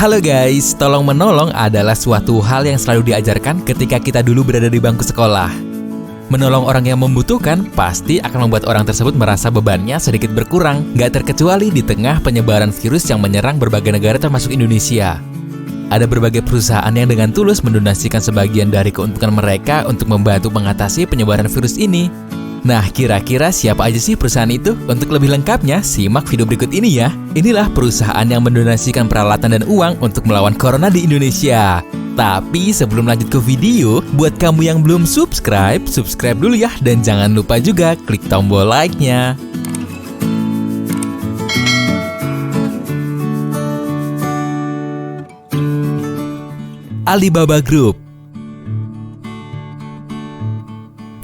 Halo guys, tolong menolong adalah suatu hal yang selalu diajarkan ketika kita dulu berada di bangku sekolah. Menolong orang yang membutuhkan pasti akan membuat orang tersebut merasa bebannya sedikit berkurang, gak terkecuali di tengah penyebaran virus yang menyerang berbagai negara termasuk Indonesia. Ada berbagai perusahaan yang dengan tulus mendonasikan sebagian dari keuntungan mereka untuk membantu mengatasi penyebaran virus ini. Nah, kira-kira siapa aja sih perusahaan itu? Untuk lebih lengkapnya, simak video berikut ini ya. Inilah perusahaan yang mendonasikan peralatan dan uang untuk melawan corona di Indonesia. Tapi sebelum lanjut ke video, buat kamu yang belum subscribe dulu ya. Dan jangan lupa juga klik tombol like-nya. Alibaba Group.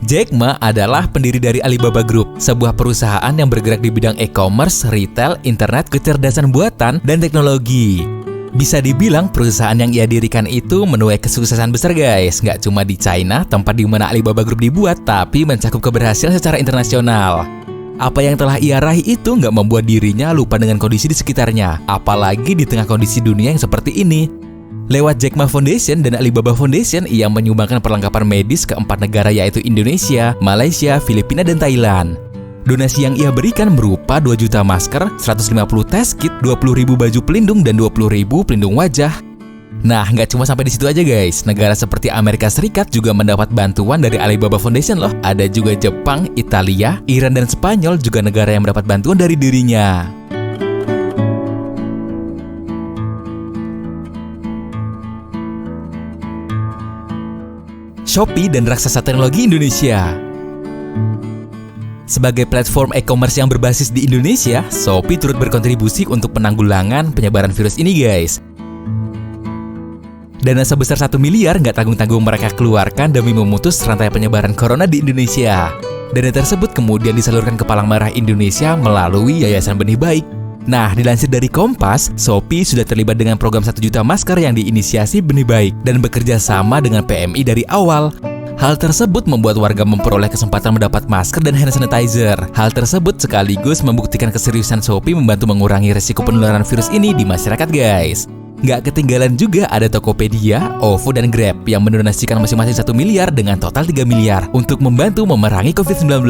Jack Ma adalah pendiri dari Alibaba Group, sebuah perusahaan yang bergerak di bidang e-commerce, retail, internet, kecerdasan buatan, dan teknologi. Bisa dibilang perusahaan yang ia dirikan itu menuai kesuksesan besar guys. Nggak cuma di China, tempat di mana Alibaba Group dibuat, tapi mencakup keberhasilan secara internasional. Apa yang telah ia raih itu nggak membuat dirinya lupa dengan kondisi di sekitarnya, apalagi di tengah kondisi dunia yang seperti ini. Lewat Jack Ma Foundation dan Alibaba Foundation, ia menyumbangkan perlengkapan medis ke 4 negara yaitu Indonesia, Malaysia, Filipina, dan Thailand. Donasi yang ia berikan berupa 2 juta masker, 150 test kit, 20.000 baju pelindung, dan 20.000 pelindung wajah. Nah, nggak cuma sampai di situ aja guys. Negara seperti Amerika Serikat juga mendapat bantuan dari Alibaba Foundation loh. Ada juga Jepang, Italia, Iran, dan Spanyol juga negara yang mendapat bantuan dari dirinya. Shopee dan raksasa teknologi Indonesia. Sebagai platform e-commerce yang berbasis di Indonesia, Shopee turut berkontribusi untuk penanggulangan penyebaran virus ini guys. Dana sebesar 1 miliar nggak tanggung-tanggung mereka keluarkan demi memutus rantai penyebaran corona di Indonesia. Dana tersebut kemudian disalurkan ke Palang Merah Indonesia melalui Yayasan Benih Baik. Nah, dilansir dari Kompas, Shopee sudah terlibat dengan program 1 juta masker yang diinisiasi Benih Baik dan bekerja sama dengan PMI dari awal. Hal tersebut membuat warga memperoleh kesempatan mendapat masker dan hand sanitizer. Hal tersebut sekaligus membuktikan keseriusan Shopee membantu mengurangi resiko penularan virus ini di masyarakat guys. Nggak ketinggalan juga ada Tokopedia, OVO, dan Grab yang mendonasikan masing-masing 1 miliar dengan total 3 miliar untuk membantu memerangi COVID-19.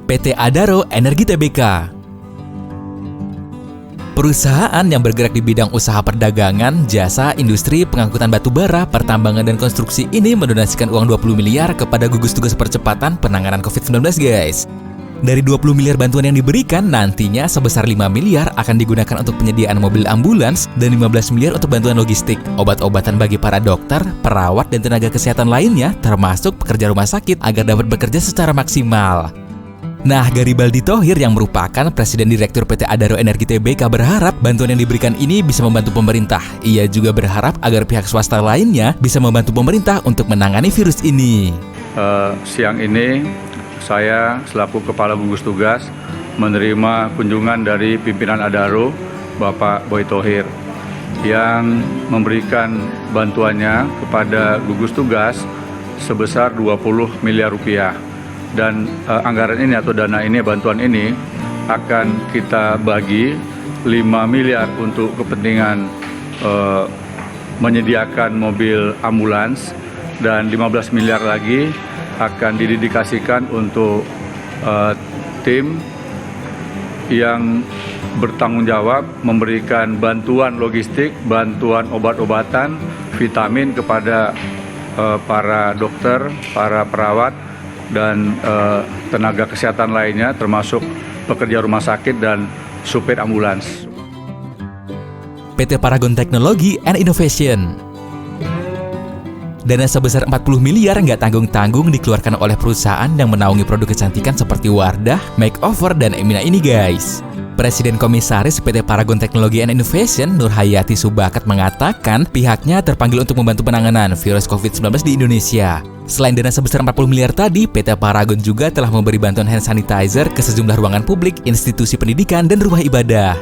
PT Adaro Energi Tbk. Perusahaan yang bergerak di bidang usaha perdagangan, jasa, industri, pengangkutan batu bara, pertambangan, dan konstruksi ini mendonasikan uang 20 miliar kepada gugus tugas percepatan penanganan COVID-19 guys. Dari 20 miliar bantuan yang diberikan, nantinya sebesar 5 miliar akan digunakan untuk penyediaan mobil ambulans dan 15 miliar untuk bantuan logistik, obat-obatan bagi para dokter, perawat, dan tenaga kesehatan lainnya, termasuk pekerja rumah sakit agar dapat bekerja secara maksimal. Nah, Garibaldi Thohir yang merupakan Presiden Direktur PT Adaro Energi Tbk berharap bantuan yang diberikan ini bisa membantu pemerintah. Ia juga berharap agar pihak swasta lainnya bisa membantu pemerintah untuk menangani virus ini. Siang ini saya selaku Kepala Gugus Tugas menerima kunjungan dari pimpinan Adaro, Bapak Boy Thohir, yang memberikan bantuannya kepada gugus tugas sebesar 20 miliar rupiah. Dan anggaran ini atau dana ini, bantuan ini akan kita bagi 5 miliar untuk kepentingan menyediakan mobil ambulans dan 15 miliar lagi akan didedikasikan untuk tim yang bertanggung jawab memberikan bantuan logistik, bantuan obat-obatan, vitamin kepada para dokter, para perawat, dan tenaga kesehatan lainnya termasuk pekerja rumah sakit dan supir ambulans. PT Paragon Technology and Innovation. Dana sebesar 40 miliar nggak tanggung-tanggung dikeluarkan oleh perusahaan yang menaungi produk kecantikan seperti Wardah, Makeover, dan Emina ini guys. Presiden Komisaris PT Paragon Technology and Innovation, Nur Hayati Subakat, mengatakan pihaknya terpanggil untuk membantu penanganan virus COVID-19 di Indonesia. Selain dana sebesar 40 miliar tadi, PT Paragon juga telah memberi bantuan hand sanitizer ke sejumlah ruangan publik, institusi pendidikan, dan rumah ibadah.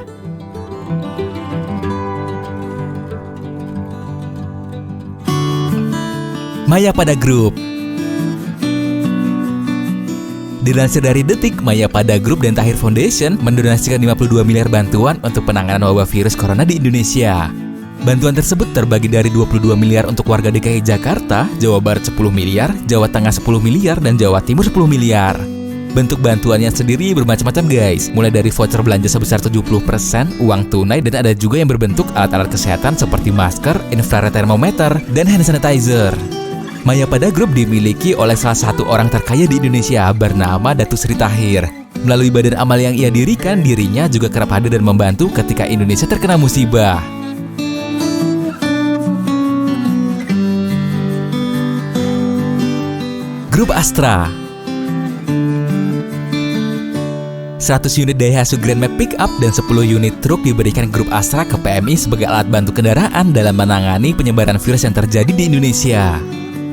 Mayapada Group. Dilansir dari Detik, Maya Pada Group dan Tahir Foundation mendonasikan 52 miliar bantuan untuk penanganan wabah virus corona di Indonesia. Bantuan tersebut terbagi dari 22 miliar untuk warga DKI Jakarta, Jawa Barat 10 miliar, Jawa Tengah 10 miliar, dan Jawa Timur 10 miliar. Bentuk bantuannya sendiri bermacam-macam guys, mulai dari voucher belanja sebesar 70%, uang tunai, dan ada juga yang berbentuk alat-alat kesehatan seperti masker, infrared thermometer, dan hand sanitizer. Maya Pada Group dimiliki oleh salah satu orang terkaya di Indonesia bernama Datuk Sri Tahir. Melalui badan amal yang ia dirikan, dirinya juga kerap hadir dan membantu ketika Indonesia terkena musibah. Grup Astra. 100 unit Daihatsu Grand Max Pickup dan 10 unit truk diberikan Grup Astra ke PMI sebagai alat bantu kendaraan dalam menangani penyebaran virus yang terjadi di Indonesia.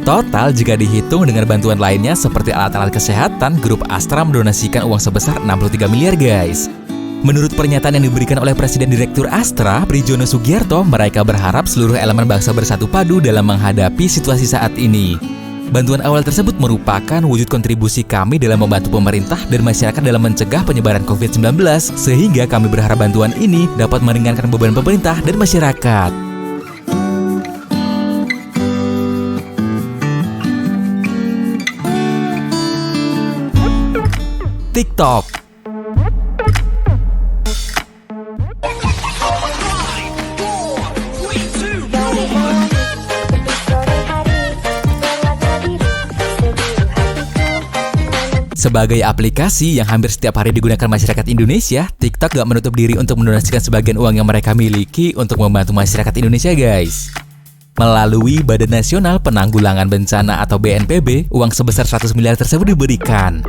Total jika dihitung dengan bantuan lainnya seperti alat-alat kesehatan, Grup Astra mendonasikan uang sebesar 63 miliar guys. Menurut pernyataan yang diberikan oleh Presiden Direktur Astra, Prijono Sugiarto, mereka berharap seluruh elemen bangsa bersatu padu dalam menghadapi situasi saat ini. Bantuan awal tersebut merupakan wujud kontribusi kami dalam membantu pemerintah dan masyarakat dalam mencegah penyebaran COVID-19, sehingga kami berharap bantuan ini dapat meringankan beban pemerintah dan masyarakat. TikTok. Sebagai aplikasi yang hampir setiap hari digunakan masyarakat Indonesia, TikTok gak menutup diri untuk mendonasikan sebagian uang yang mereka miliki untuk membantu masyarakat Indonesia guys. Melalui Badan Nasional Penanggulangan Bencana atau BNPB, uang sebesar 100 miliar tersebut diberikan.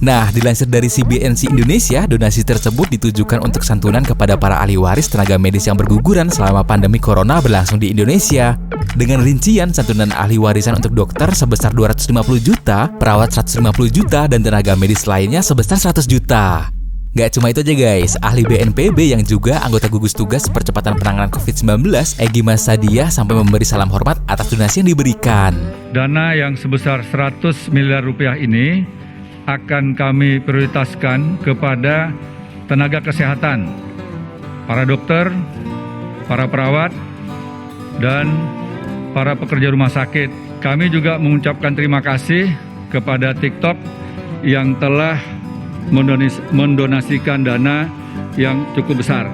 Nah, dilansir dari CBNC Indonesia, donasi tersebut ditujukan untuk santunan kepada para ahli waris tenaga medis yang berguguran selama pandemi corona berlangsung di Indonesia. Dengan rincian santunan ahli warisan untuk dokter sebesar 250 juta, perawat 150 juta, dan tenaga medis lainnya sebesar 100 juta. Gak cuma itu aja guys, ahli BNPB yang juga anggota gugus tugas percepatan penanganan COVID-19, Egy Mas Sadia, sampai memberi salam hormat atas donasi yang diberikan. Dana yang sebesar 100 miliar rupiah ini akan kami prioritaskan kepada tenaga kesehatan, para dokter, para perawat, dan para pekerja rumah sakit. Kami juga mengucapkan terima kasih kepada TikTok yang telah mendonasikan dana yang cukup besar.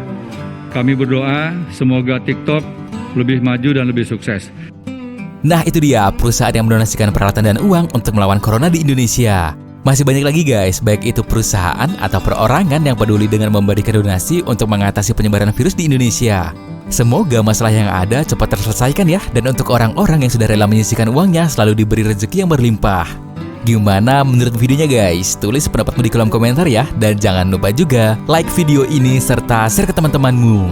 Kami berdoa semoga TikTok lebih maju dan lebih sukses. Nah itu dia perusahaan yang mendonasikan peralatan dan uang untuk melawan corona di Indonesia. Masih banyak lagi guys, baik itu perusahaan atau perorangan yang peduli dengan memberikan donasi untuk mengatasi penyebaran virus di Indonesia. Semoga masalah yang ada cepat terselesaikan ya, dan untuk orang-orang yang sudah rela menyisihkan uangnya selalu diberi rezeki yang berlimpah. Gimana menurut videonya guys? Tulis pendapatmu di kolom komentar ya, dan jangan lupa juga like video ini serta share ke teman-temanmu.